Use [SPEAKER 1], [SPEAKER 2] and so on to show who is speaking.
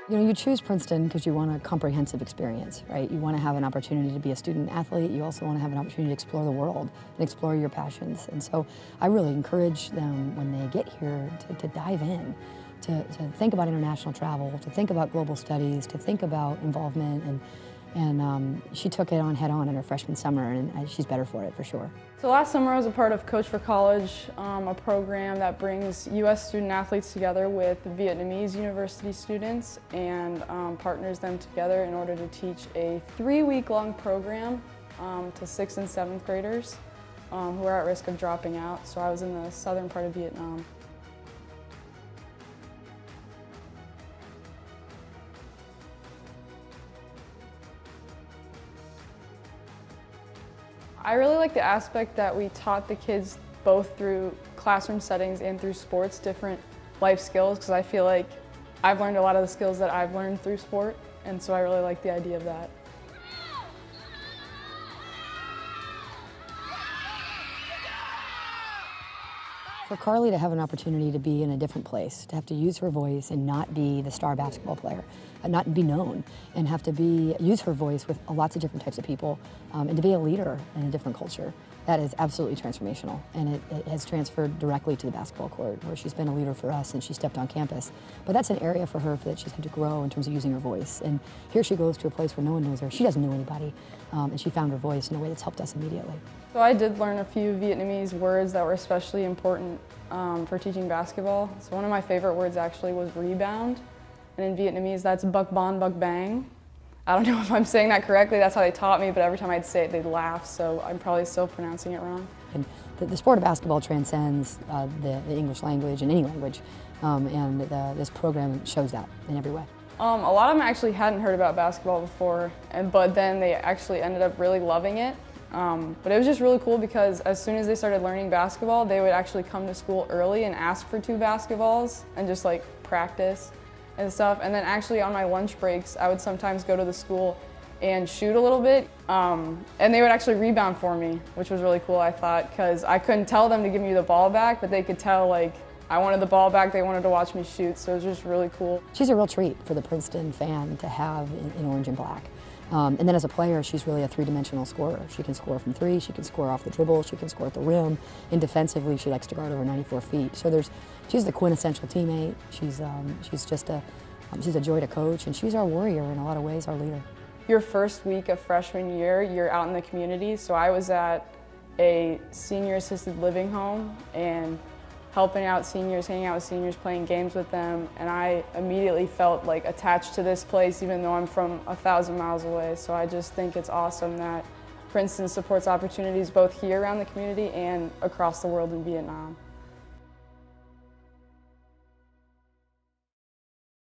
[SPEAKER 1] You know, you choose Princeton because you want a comprehensive experience, right? You want to have an opportunity to be a student athlete. You also want to have an opportunity to explore the world and explore your passions. And so I really encourage them when they get here to dive in, to think about international travel, to think about global studies, to think about involvement. And she took it on head on in her freshman summer, and she's better for it for sure.
[SPEAKER 2] So last summer I was a part of Coach for College, a program that brings U.S. student athletes together with Vietnamese university students and partners them together in order to teach a 3-week-long program to 6th and 7th graders who are at risk of dropping out. So I was in the southern part of Vietnam. I really like the aspect that we taught the kids both through classroom settings and through sports different life skills, because I feel like I've learned a lot of the skills that I've learned through sport, and so I really like the idea of that.
[SPEAKER 1] For Carlie to have an opportunity to be in a different place, to have to use her voice and not be the star basketball player, and not be known, and have to use her voice with lots of different types of people, and to be a leader in a different culture, that is absolutely transformational. And it has transferred directly to the basketball court, where she's been a leader for us since she stepped on campus. But that's an area for her that she's had to grow in terms of using her voice. And here she goes to a place where no one knows her. She doesn't know anybody, and she found her voice in a way that's helped us immediately.
[SPEAKER 2] So I did learn a few Vietnamese words that were especially important for teaching basketball. So one of my favorite words actually was rebound. And in Vietnamese, that's buck bon, buck bang. I don't know if I'm saying that correctly, that's how they taught me, but every time I'd say it, they'd laugh, so I'm probably still pronouncing it wrong.
[SPEAKER 1] And the sport of basketball transcends the English language and any language, and this program shows that in every way.
[SPEAKER 2] A lot of them actually hadn't heard about basketball before, but then they actually ended up really loving it. But it was just really cool because as soon as they started learning basketball, they would actually come to school early and ask for 2 basketballs and just like practice and stuff. And then actually on my lunch breaks, I would sometimes go to the school and shoot a little bit. And they would actually rebound for me, which was really cool, I thought, because I couldn't tell them to give me the ball back, but they could tell like I wanted the ball back, they wanted to watch me shoot, so it was just really cool.
[SPEAKER 1] She's a real treat for the Princeton fan to have in orange and black. And then as a player, she's really a 3-dimensional scorer. She can score from 3, she can score off the dribble, she can score at the rim, and defensively she likes to guard over 94 feet. So she's the quintessential teammate. She's a joy to coach, and she's our warrior in a lot of ways, our leader.
[SPEAKER 2] Your first week of freshman year, you're out in the community, so I was at a senior assisted living home and helping out seniors, hanging out with seniors, playing games with them, and I immediately felt like attached to this place even though I'm from 1,000 miles away. So I just think it's awesome that Princeton supports opportunities both here around the community and across the world in Vietnam.